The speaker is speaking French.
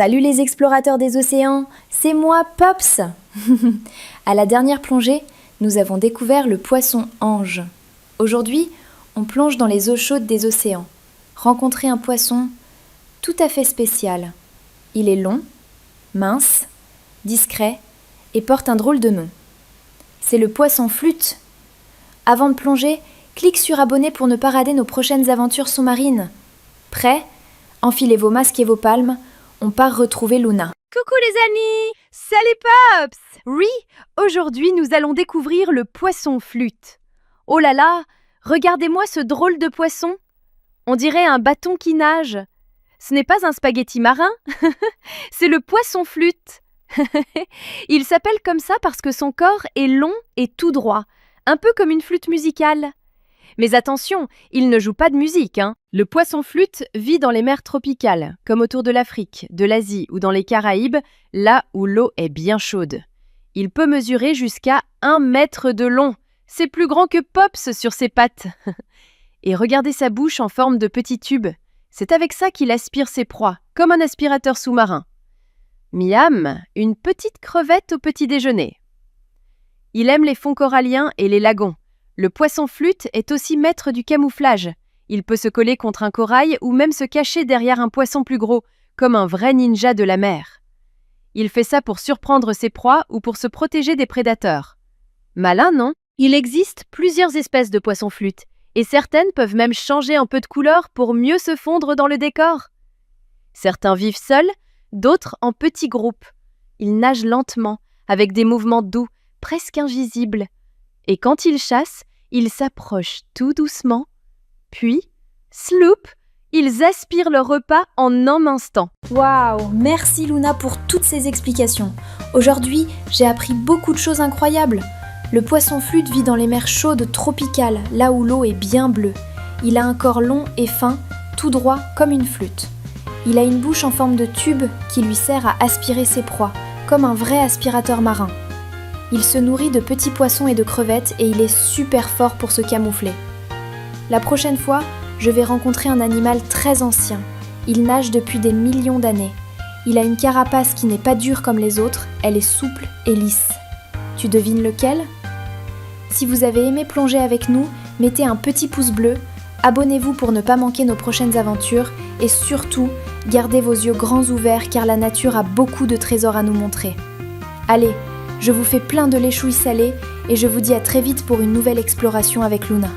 Salut les explorateurs des océans, c'est moi Pops. À la dernière plongée, nous avons découvert le poisson ange. Aujourd'hui, on plonge dans les eaux chaudes des océans. Rencontrer un poisson tout à fait spécial. Il est long, mince, discret et porte un drôle de nom. C'est le poisson flûte. Avant de plonger, clique sur abonner pour ne pas rater nos prochaines aventures sous-marines. Prêts ? Enfilez vos masques et vos palmes, on part retrouver Luna. Coucou les amis! Salut Pops! Oui, aujourd'hui nous allons découvrir le poisson flûte. Oh là là, regardez-moi ce drôle de poisson. On dirait un bâton qui nage. Ce n'est pas un spaghetti marin, c'est le poisson flûte. Il s'appelle comme ça parce que son corps est long et tout droit, un peu comme une flûte musicale. Mais attention, il ne joue pas de musique, hein. Le poisson flûte vit dans les mers tropicales, comme autour de l'Afrique, de l'Asie ou dans les Caraïbes, là où l'eau est bien chaude. Il peut mesurer jusqu'à 1 mètre de long. C'est plus grand que Pops sur ses pattes. Et regardez sa bouche en forme de petit tube. C'est avec ça qu'il aspire ses proies, comme un aspirateur sous-marin. Miam, une petite crevette au petit déjeuner. Il aime les fonds coralliens et les lagons. Le poisson flûte est aussi maître du camouflage. Il peut se coller contre un corail ou même se cacher derrière un poisson plus gros, comme un vrai ninja de la mer. Il fait ça pour surprendre ses proies ou pour se protéger des prédateurs. Malin, non ? Il existe plusieurs espèces de poissons flûtes, et certaines peuvent même changer un peu de couleur pour mieux se fondre dans le décor. Certains vivent seuls, d'autres en petits groupes. Ils nagent lentement, avec des mouvements doux, presque invisibles. Et quand ils chassent, ils s'approchent tout doucement, puis, sloop, ils aspirent leur repas en un instant. Waouh, merci Luna pour toutes ces explications. Aujourd'hui, j'ai appris beaucoup de choses incroyables. Le poisson flûte vit dans les mers chaudes tropicales, là où l'eau est bien bleue. Il a un corps long et fin, tout droit comme une flûte. Il a une bouche en forme de tube qui lui sert à aspirer ses proies, comme un vrai aspirateur marin. Il se nourrit de petits poissons et de crevettes et il est super fort pour se camoufler. La prochaine fois, je vais rencontrer un animal très ancien. Il nage depuis des millions d'années. Il a une carapace qui n'est pas dure comme les autres, elle est souple et lisse. Tu devines lequel ? Si vous avez aimé plonger avec nous, mettez un petit pouce bleu, abonnez-vous pour ne pas manquer nos prochaines aventures et surtout, gardez vos yeux grands ouverts car la nature a beaucoup de trésors à nous montrer. Allez, je vous fais plein de léchouilles salées et je vous dis à très vite pour une nouvelle exploration avec Luna.